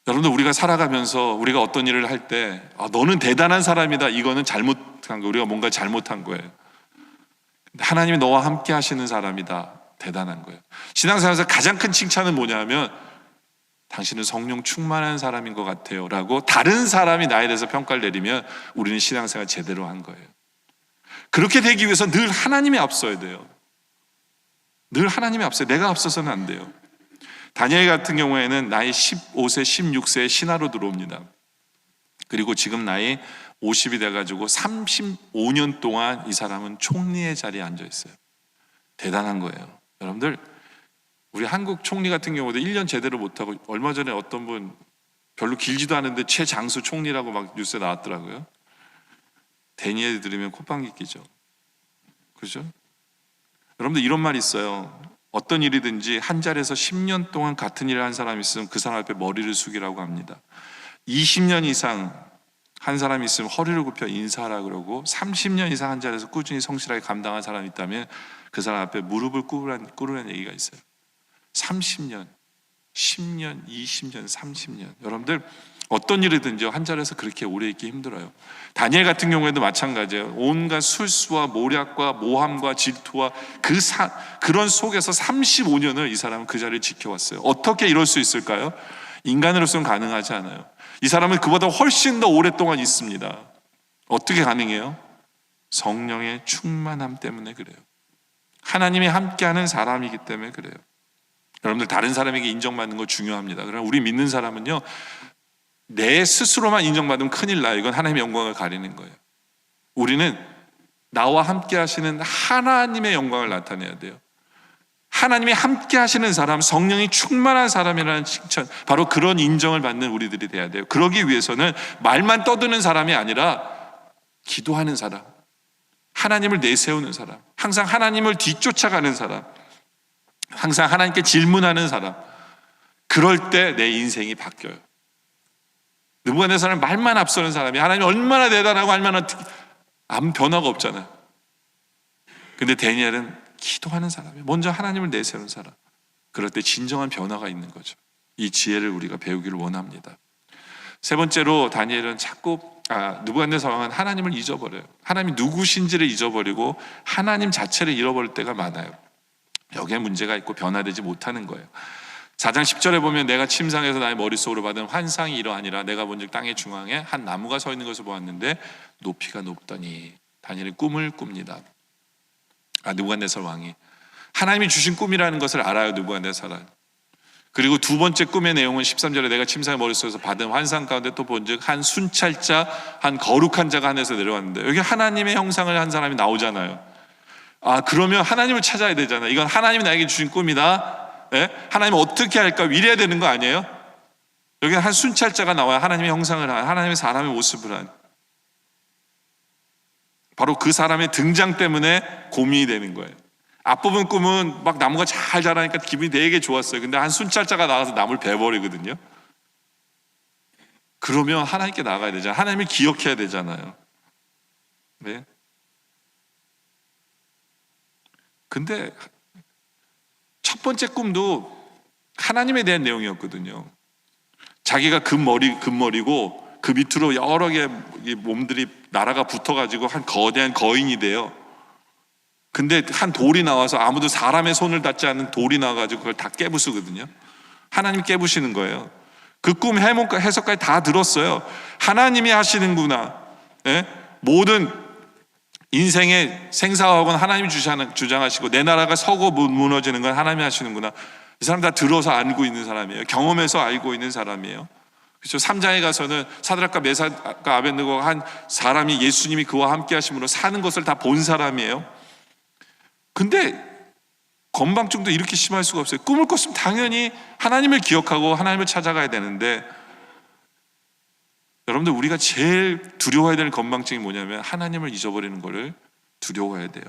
여러분들, 우리가 살아가면서 우리가 어떤 일을 할 때 너는 대단한 사람이다, 이거는 잘못한 거예요. 우리가 뭔가 잘못한 거예요. 근데 하나님이 너와 함께 하시는 사람이다, 대단한 거예요. 신앙생활에서 가장 큰 칭찬은 뭐냐면 당신은 성령 충만한 사람인 것 같아요 라고 다른 사람이 나에 대해서 평가를 내리면 우리는 신앙생활 제대로 한 거예요. 그렇게 되기 위해서 늘 하나님이 앞서야 돼요. 늘 하나님이 앞서요. 내가 앞서서는 안 돼요. 다니엘 같은 경우에는 나이 15세, 16세에 신하로 들어옵니다. 그리고 지금 나이 50이 돼가지고 35년 동안 이 사람은 총리의 자리에 앉아 있어요. 대단한 거예요. 여러분들, 우리 한국 총리 같은 경우도 1년 제대로 못하고, 얼마 전에 어떤 분 별로 길지도 않은데 최장수 총리라고 막 뉴스에 나왔더라고요. 다니엘 들으면 콧방귀 끼죠. 그죠? 여러분들, 이런 말 있어요. 어떤 일이든지 한 자리에서 10년 동안 같은 일을 한 사람이 있으면 그 사람 앞에 머리를 숙이라고 합니다. 20년 이상 한 사람이 있으면 허리를 굽혀 인사하라 그러고, 30년 이상 한 자리에서 꾸준히 성실하게 감당한 사람이 있다면 그 사람 앞에 무릎을 꿇으라는 얘기가 있어요. 30년, 10년, 20년, 30년. 여러분들, 어떤 일이든지 한 자리에서 그렇게 오래 있기 힘들어요. 다니엘 같은 경우에도 마찬가지예요. 온갖 술수와 모략과 모함과 질투와 그런 속에서 35년을 이 사람은 그 자리를 지켜왔어요. 어떻게 이럴 수 있을까요? 인간으로서는 가능하지 않아요. 이 사람은 그보다 훨씬 더 오랫동안 있습니다. 어떻게 가능해요? 성령의 충만함 때문에 그래요. 하나님이 함께하는 사람이기 때문에 그래요. 여러분들, 다른 사람에게 인정받는 거 중요합니다. 그러나 우리 믿는 사람은요, 내 스스로만 인정받으면 큰일 나요. 이건 하나님의 영광을 가리는 거예요. 우리는 나와 함께 하시는 하나님의 영광을 나타내야 돼요. 하나님이 함께 하시는 사람, 성령이 충만한 사람이라는 칭찬, 바로 그런 인정을 받는 우리들이 돼야 돼요. 그러기 위해서는 말만 떠드는 사람이 아니라 기도하는 사람, 하나님을 내세우는 사람, 항상 하나님을 뒤쫓아가는 사람, 항상 하나님께 질문하는 사람, 그럴 때 내 인생이 바뀌어요. 느부갓네살은 말만 앞서는 사람이, 하나님이 얼마나 대단하고 얼마나 아무 변화가 없잖아요. 근데 다니엘은 기도하는 사람이에요. 먼저 하나님을 내세우는 사람. 그럴 때 진정한 변화가 있는 거죠. 이 지혜를 우리가 배우기를 원합니다. 세 번째로, 다니엘은 자꾸 느부갓네살 왕은 하나님을 잊어버려요. 하나님이 누구신지를 잊어버리고 하나님 자체를 잃어버릴 때가 많아요. 여기에 문제가 있고 변화되지 못하는 거예요. 4장 10절에 보면 내가 침상에서 나의 머릿속으로 받은 환상이 이러하니라. 내가 본즉 땅의 중앙에 한 나무가 서 있는 것을 보았는데 높이가 높더니, 다니엘이 꿈을 꿉니다. 느부갓네살 왕이 하나님이 주신 꿈이라는 것을 알아요. 느부갓네살은. 그리고 두 번째 꿈의 내용은 13절에 내가 침상의 머릿속에서 받은 환상 가운데 또 본즉 한 순찰자, 한 거룩한 자가 하늘에서 내려왔는데, 여기 하나님의 형상을 한 사람이 나오잖아요. 그러면 하나님을 찾아야 되잖아요. 이건 하나님이 나에게 주신 꿈이다. 네? 하나님 어떻게 할까 위래야 되는 거 아니에요? 여기 한 순찰자가 나와요. 하나님의 형상을 한, 하나님의 사람의 모습을 한. 바로 그 사람의 등장 때문에 고민이 되는 거예요. 앞부분 꿈은 막 나무가 잘 자라니까 기분이 되게 좋았어요. 근데 한 순찰자가 나가서 나무를 베버리거든요. 그러면 하나님께 나가야 되잖아요. 하나님을 기억해야 되잖아요. 네. 근데 첫 번째 꿈도 하나님에 대한 내용이었거든요. 자기가 금머리고 그 밑으로 여러 개 몸들이 나라가 붙어가지고 한 거대한 거인이 돼요. 근데 한 돌이 나와서 아무도 사람의 손을 닿지 않는 돌이 나와가지고 그걸 다 깨부수거든요. 하나님 깨부시는 거예요. 그 꿈 해석까지 다 들었어요. 하나님이 하시는구나. 예? 모든 인생의 생사학은 하나님이 주장하시고 내 나라가 서고 무너지는 건 하나님이 하시는구나. 이 사람 다 들어서 알고 있는 사람이에요. 경험해서 알고 있는 사람이에요. 그렇죠. 3장에 가서는 사드락과 메삭과 아벳느고가 한 사람이 예수님이 그와 함께 하심으로 사는 것을 다 본 사람이에요. 근데 건방증도 이렇게 심할 수가 없어요. 꿈을 꿨으면 당연히 하나님을 기억하고 하나님을 찾아가야 되는데, 여러분들 우리가 제일 두려워해야 되는 건방증이 뭐냐면 하나님을 잊어버리는 것을 두려워해야 돼요.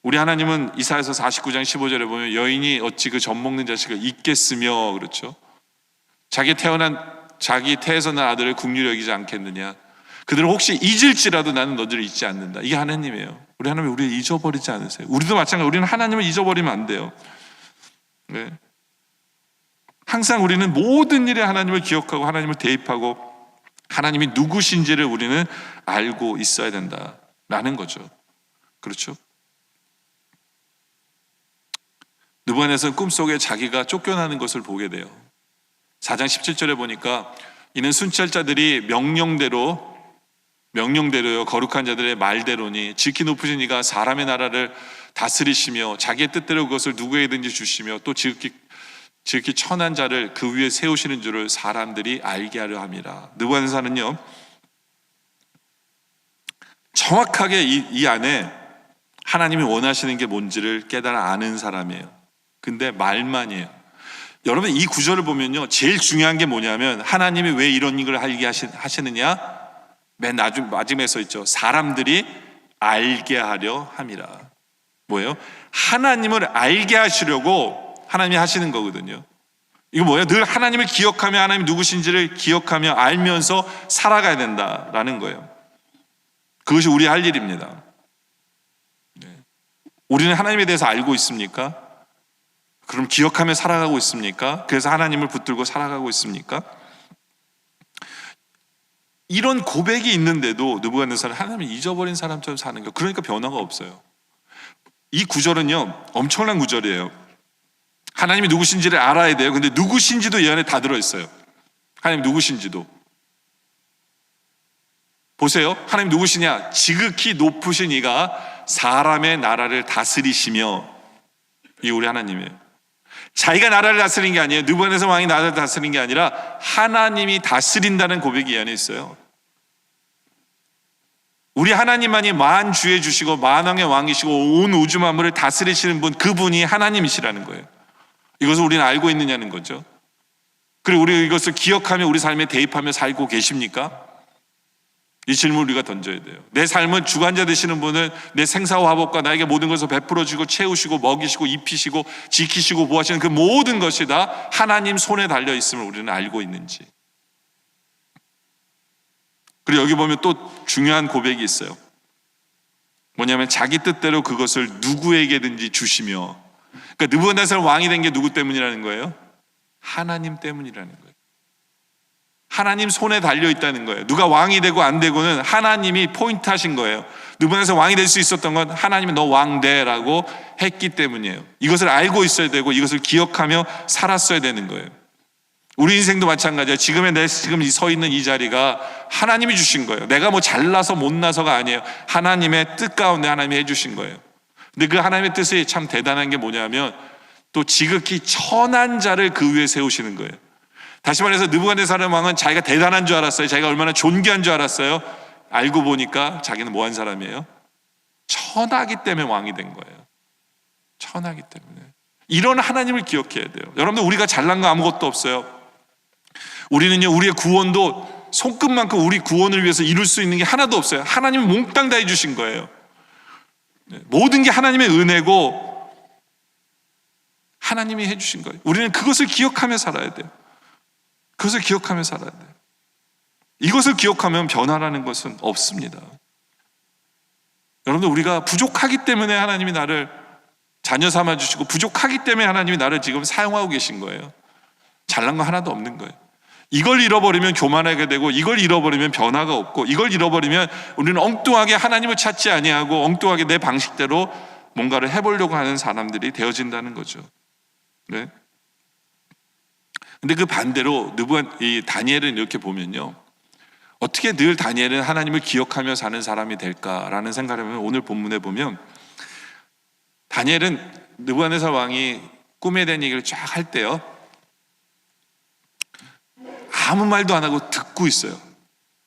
우리 하나님은 이사야서 49장 15절에 보면 여인이 어찌 그 젖먹는 자식을 잊겠으며, 그렇죠? 자기 태에서 난 아들을 긍휼히 여기지 않겠느냐. 그들은 혹시 잊을지라도 나는 너희를 잊지 않는다. 이게 하나님이에요. 우리 하나님이 우리를 잊어버리지 않으세요. 우리도 마찬가지로 우리는 하나님을 잊어버리면 안 돼요. 네. 항상 우리는 모든 일에 하나님을 기억하고 하나님을 대입하고 하나님이 누구신지를 우리는 알고 있어야 된다라는 거죠. 그렇죠? 느부갓네살은 꿈속에 자기가 쫓겨나는 것을 보게 돼요. 4장 17절에 보니까 이는 순찰자들이 명령대로요 거룩한 자들의 말대로니 지키 높으신 이가 사람의 나라를 다스리시며 자기의 뜻대로 그것을 누구에게든지 주시며 또 지극히 천한 자를 그 위에 세우시는 줄을 사람들이 알게 하려 함이라. 느부갓네살은요 정확하게 이 안에 하나님이 원하시는 게 뭔지를 깨달아 아는 사람이에요. 근데 말만이에요. 여러분 이 구절을 보면요 제일 중요한 게 뭐냐면 하나님이 왜 이런 일을 하게 하시느냐, 맨 마지막에 써 있죠. 사람들이 알게 하려 함이라. 뭐예요? 하나님을 알게 하시려고 하나님이 하시는 거거든요. 이거 뭐예요? 늘 하나님을 기억하며 하나님 누구신지를 기억하며 알면서 살아가야 된다라는 거예요. 그것이 우리 할 일입니다. 우리는 하나님에 대해서 알고 있습니까? 그럼 기억하며 살아가고 있습니까? 그래서 하나님을 붙들고 살아가고 있습니까? 이런 고백이 있는데도 느부갓네살은 하나님을 잊어버린 사람처럼 사는 거예요. 그러니까 변화가 없어요. 이 구절은요 엄청난 구절이에요. 하나님이 누구신지를 알아야 돼요. 근데 누구신지도 이 안에 다 들어있어요. 하나님 누구신지도. 보세요. 하나님 누구시냐? 지극히 높으신 이가 사람의 나라를 다스리시며. 이 우리 하나님이에요. 자기가 나라를 다스리는 게 아니에요. 느부갓네살 왕이 나라를 다스리는 게 아니라 하나님이 다스린다는 고백이 이 안에 있어요. 우리 하나님만이 만주의 주시고 만왕의 왕이시고 온 우주 만물을 다스리시는 분, 그분이 하나님이시라는 거예요. 이것을 우리는 알고 있느냐는 거죠. 그리고 우리 이것을 기억하며 우리 삶에 대입하며 살고 계십니까? 이 질문을 우리가 던져야 돼요. 내 삶은 주관자 되시는 분은 내 생사와 화복과 나에게 모든 것을 베풀어 주고 채우시고 먹이시고 입히시고 지키시고 보호하시는 그 모든 것이 다 하나님 손에 달려 있음을 우리는 알고 있는지. 그리고 여기 보면 또 중요한 고백이 있어요. 뭐냐면 자기 뜻대로 그것을 누구에게든지 주시며. 그러니까 느부갓네살 왕이 된 게 누구 때문이라는 거예요? 하나님 때문이라는 거예요. 하나님 손에 달려 있다는 거예요. 누가 왕이 되고 안 되고는 하나님이 포인트 하신 거예요. 느부갓네살 왕이 될 수 있었던 건 하나님이 너 왕 되라고 했기 때문이에요. 이것을 알고 있어야 되고 이것을 기억하며 살았어야 되는 거예요. 우리 인생도 마찬가지예요. 지금 서 있는 이 자리가 하나님이 주신 거예요. 내가 뭐 잘나서 못나서가 아니에요. 하나님의 뜻 가운데 하나님이 해주신 거예요. 근데 그 하나님의 뜻이 참 대단한 게 뭐냐면 또 지극히 천한 자를 그 위에 세우시는 거예요. 다시 말해서 느부갓네살 왕은 자기가 대단한 줄 알았어요. 자기가 얼마나 존귀한 줄 알았어요. 알고 보니까 자기는 뭐한 사람이에요? 천하기 때문에 왕이 된 거예요. 천하기 때문에. 이런 하나님을 기억해야 돼요. 여러분들 우리가 잘난 거 아무것도 없어요. 우리는요 우리의 구원도 손끝만큼 우리 구원을 위해서 이룰 수 있는 게 하나도 없어요. 하나님은 몽땅 다 해주신 거예요. 모든 게 하나님의 은혜고 하나님이 해주신 거예요. 우리는 그것을 기억하며 살아야 돼요. 그것을 기억하며 살아야 돼요. 이것을 기억하면 변화라는 것은 없습니다. 여러분들 우리가 부족하기 때문에 하나님이 나를 자녀 삼아주시고 부족하기 때문에 하나님이 나를 지금 사용하고 계신 거예요. 잘난 거 하나도 없는 거예요. 이걸 잃어버리면 교만하게 되고 이걸 잃어버리면 변화가 없고 이걸 잃어버리면 우리는 엉뚱하게 하나님을 찾지 아니하고 엉뚱하게 내 방식대로 뭔가를 해보려고 하는 사람들이 되어진다는 거죠. 네. 근데 그 반대로 이 다니엘은 이렇게 보면요. 어떻게 늘 다니엘은 하나님을 기억하며 사는 사람이 될까라는 생각을 하면 오늘 본문에 보면 다니엘은 느부갓네살 왕이 꿈에 대한 얘기를 쫙 할 때요. 아무 말도 안 하고 듣고 있어요.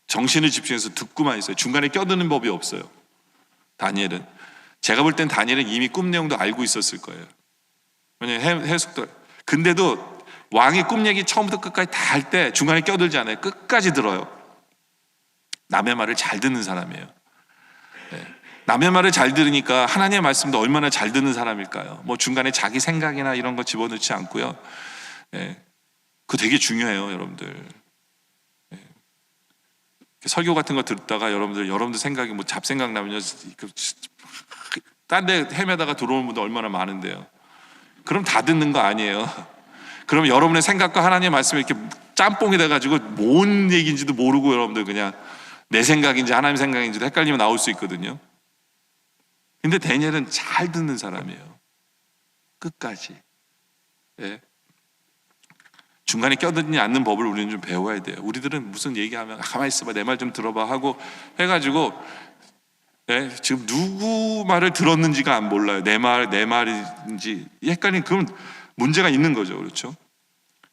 정신을 집중해서 듣고만 있어요. 중간에 껴드는 법이 없어요. 다니엘은. 제가 볼 땐 다니엘은 이미 꿈 내용도 알고 있었을 거예요. 왜냐하면 해석도. 근데도 왕의 꿈 얘기 처음부터 끝까지 다 할 때 중간에 껴들지 않아요. 끝까지 들어요. 남의 말을 잘 듣는 사람이에요. 네. 남의 말을 잘 들으니까 하나님의 말씀도 얼마나 잘 듣는 사람일까요? 뭐 중간에 자기 생각이나 이런 거 집어넣지 않고요. 네. 그거 되게 중요해요, 여러분들. 네. 설교 같은 거 듣다가 여러분들 생각이 뭐 잡생각 나면요, 딴 데 헤매다가 들어오는 분들 얼마나 많은데요. 그럼 다 듣는 거 아니에요. 그럼 여러분의 생각과 하나님의 말씀이 이렇게 짬뽕이 돼가지고 뭔 얘기인지도 모르고 여러분들 그냥 내 생각인지 하나님 생각인지도 헷갈리면 나올 수 있거든요. 근데 다니엘은 잘 듣는 사람이에요. 끝까지. 예. 중간에 껴들지 않는 법을 우리는 좀 배워야 돼요. 우리들은 무슨 얘기하면 가만히 있어봐, 내 말 좀 들어봐 하고 해가지고, 예, 지금 누구 말을 들었는지가 안 몰라요. 내 말인지 헷갈리는 그런 문제가 있는 거죠. 그렇죠?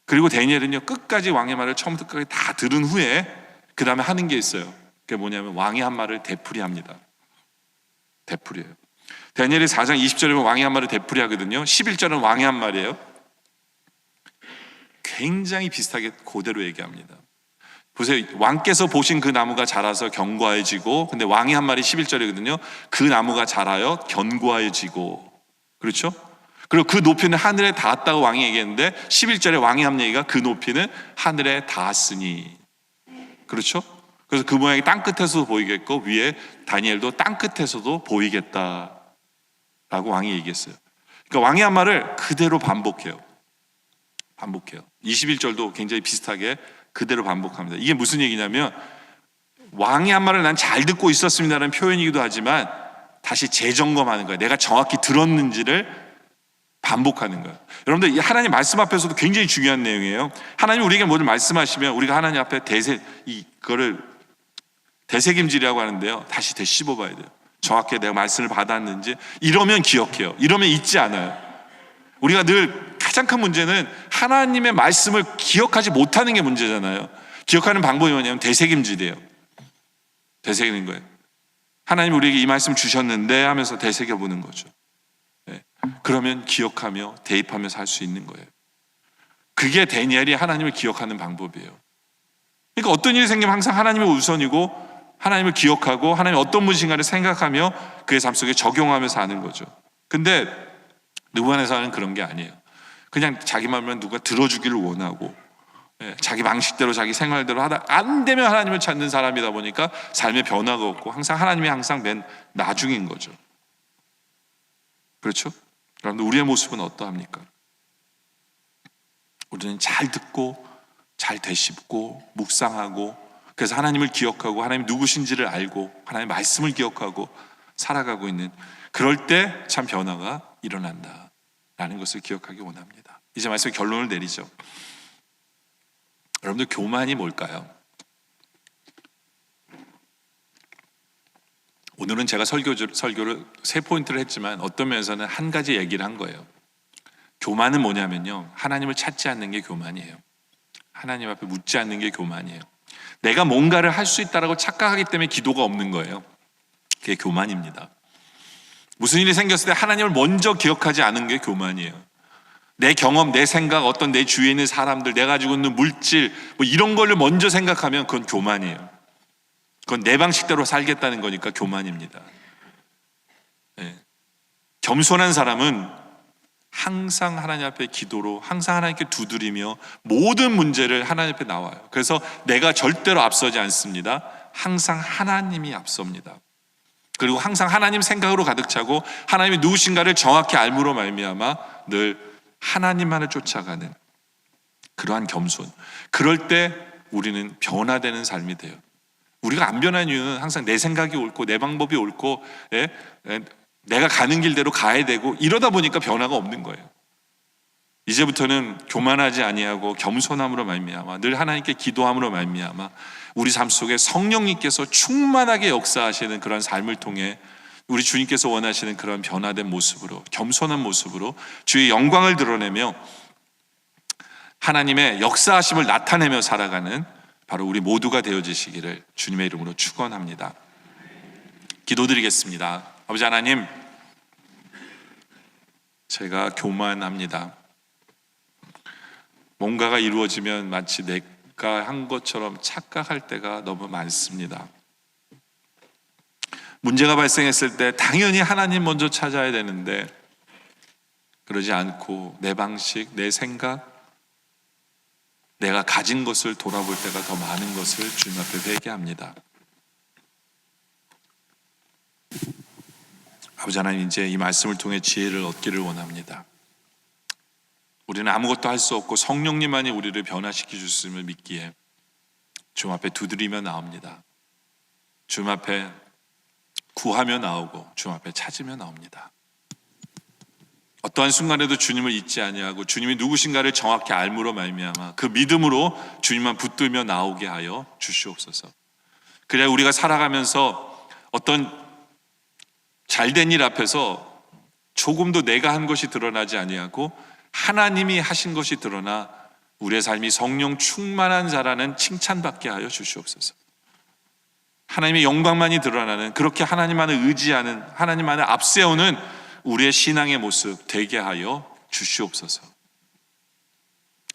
그리고 다니엘은요, 끝까지 왕의 말을 처음부터 끝까지 다 들은 후에 그 다음에 하는 게 있어요. 그게 뭐냐면 왕이 한 말을 되풀이합니다. 되풀이해요. 다니엘이 4장 20절에 보면 왕이 한 말을 되풀이하거든요. 11절은 왕이 한 말이에요. 굉장히 비슷하게 그대로 얘기합니다. 보세요. 왕께서 보신 그 나무가 자라서 견고해지고, 근데 왕이 한 말이 11절이거든요. 그 나무가 자라요 견고해지고. 그렇죠? 그리고 그 높이는 하늘에 닿았다고 왕이 얘기했는데 11절에 왕이 한 얘기가 그 높이는 하늘에 닿았으니. 그렇죠? 그래서 그 모양이 땅끝에서도 보이겠고 위에 다니엘도 땅끝에서도 보이겠다라고 왕이 얘기했어요. 그러니까 왕이 한 말을 그대로 반복해요. 21절도 굉장히 비슷하게 그대로 반복합니다. 이게 무슨 얘기냐면 왕이 한 말을 난 잘 듣고 있었습니다라는 표현이기도 하지만 다시 재점검하는 거예요. 내가 정확히 들었는지를 반복하는 거예요. 여러분들 이 하나님 말씀 앞에서도 굉장히 중요한 내용이에요. 하나님 우리에게 뭐를 말씀하시면 우리가 하나님 앞에 이거를 되새김질이라고 하는데요. 다시 되씹어 봐야 돼요. 정확히 내가 말씀을 받았는지. 이러면 기억해요. 이러면 잊지 않아요. 우리가 늘 가장 큰 문제는 하나님의 말씀을 기억하지 못하는 게 문제잖아요. 기억하는 방법이 뭐냐면 되새김질이에요. 되새기는 거예요. 하나님 우리에게 이 말씀 주셨는데 하면서 되새겨보는 거죠. 네. 그러면 기억하며 대입하며 살 수 있는 거예요. 그게 다니엘이 하나님을 기억하는 방법이에요. 그러니까 어떤 일이 생기면 항상 하나님이 우선이고 하나님을 기억하고 하나님이 어떤 분이신가를 생각하며 그의 삶 속에 적용하며 사는 거죠. 근데 느부갓네살은 그런 게 아니에요. 그냥 자기 말만 누가 들어주기를 원하고 자기 방식대로 자기 생활대로 하다 안 되면 하나님을 찾는 사람이다 보니까 삶의 변화가 없고 항상 하나님이 항상 맨 나중인 거죠. 그렇죠? 그런데 우리의 모습은 어떠합니까? 우리는 잘 듣고 잘 되씹고 묵상하고 그래서 하나님을 기억하고 하나님 누구신지를 알고 하나님의 말씀을 기억하고 살아가고 있는 그럴 때 참 변화가 일어난다라는 것을 기억하기 원합니다. 이제 말씀 결론을 내리죠. 여러분들 교만이 뭘까요? 오늘은 제가 설교를 3포인트를 했지만 어떤 면에서는 한 가지 얘기를 한 거예요. 교만은 뭐냐면요, 하나님을 찾지 않는 게 교만이에요. 하나님 앞에 묻지 않는 게 교만이에요. 내가 뭔가를 할 수 있다라고 착각하기 때문에 기도가 없는 거예요. 그게 교만입니다. 무슨 일이 생겼을 때 하나님을 먼저 기억하지 않은 게 교만이에요. 내 경험, 내 생각, 어떤 내 주위에 있는 사람들, 내가 가지고 있는 물질 뭐 이런 걸 먼저 생각하면 그건 교만이에요. 그건 내 방식대로 살겠다는 거니까 교만입니다. 네. 겸손한 사람은 항상 하나님 앞에 기도로 항상 하나님께 두드리며 모든 문제를 하나님 앞에 나와요. 그래서 내가 절대로 앞서지 않습니다. 항상 하나님이 앞섭니다. 그리고 항상 하나님 생각으로 가득 차고 하나님이 누구신가를 정확히 알므로 말미암아 늘 하나님만을 쫓아가는 그러한 겸손. 그럴 때 우리는 변화되는 삶이 돼요. 우리가 안 변한 이유는 항상 내 생각이 옳고 내 방법이 옳고 내가 가는 길대로 가야 되고 이러다 보니까 변화가 없는 거예요. 이제부터는 교만하지 아니하고 겸손함으로 말미암아 늘 하나님께 기도함으로 말미암아 우리 삶 속에 성령님께서 충만하게 역사하시는 그런 삶을 통해 우리 주님께서 원하시는 그런 변화된 모습으로 겸손한 모습으로 주의 영광을 드러내며 하나님의 역사하심을 나타내며 살아가는 바로 우리 모두가 되어지시기를 주님의 이름으로 축원합니다. 기도드리겠습니다. 아버지 하나님, 제가 교만합니다. 뭔가가 이루어지면 마치 내가 한 것처럼 착각할 때가 너무 많습니다. 문제가 발생했을 때 당연히 하나님 먼저 찾아야 되는데 그러지 않고 내 방식, 내 생각, 내가 가진 것을 돌아볼 때가 더 많은 것을 주님 앞에 회개합니다. 아버지 하나님, 이제 이 말씀을 통해 지혜를 얻기를 원합니다. 우리는 아무것도 할 수 없고 성령님만이 우리를 변화시켜 주심을 믿기에 주님 앞에 두드리며 나옵니다. 주님 앞에 구하며 나오고 주님 앞에 찾으며 나옵니다. 어떠한 순간에도 주님을 잊지 아니하고 주님이 누구신가를 정확히 알므로 말미암아 그 믿음으로 주님만 붙들며 나오게 하여 주시옵소서. 그래야 우리가 살아가면서 어떤 잘된 일 앞에서 조금도 내가 한 것이 드러나지 아니하고 하나님이 하신 것이 드러나 우리의 삶이 성령 충만한 자라는 칭찬받게 하여 주시옵소서. 하나님의 영광만이 드러나는, 그렇게 하나님만을 의지하는, 하나님만을 앞세우는 우리의 신앙의 모습 되게 하여 주시옵소서.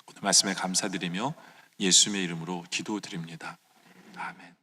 오늘 말씀에 감사드리며 예수님의 이름으로 기도드립니다. 아멘.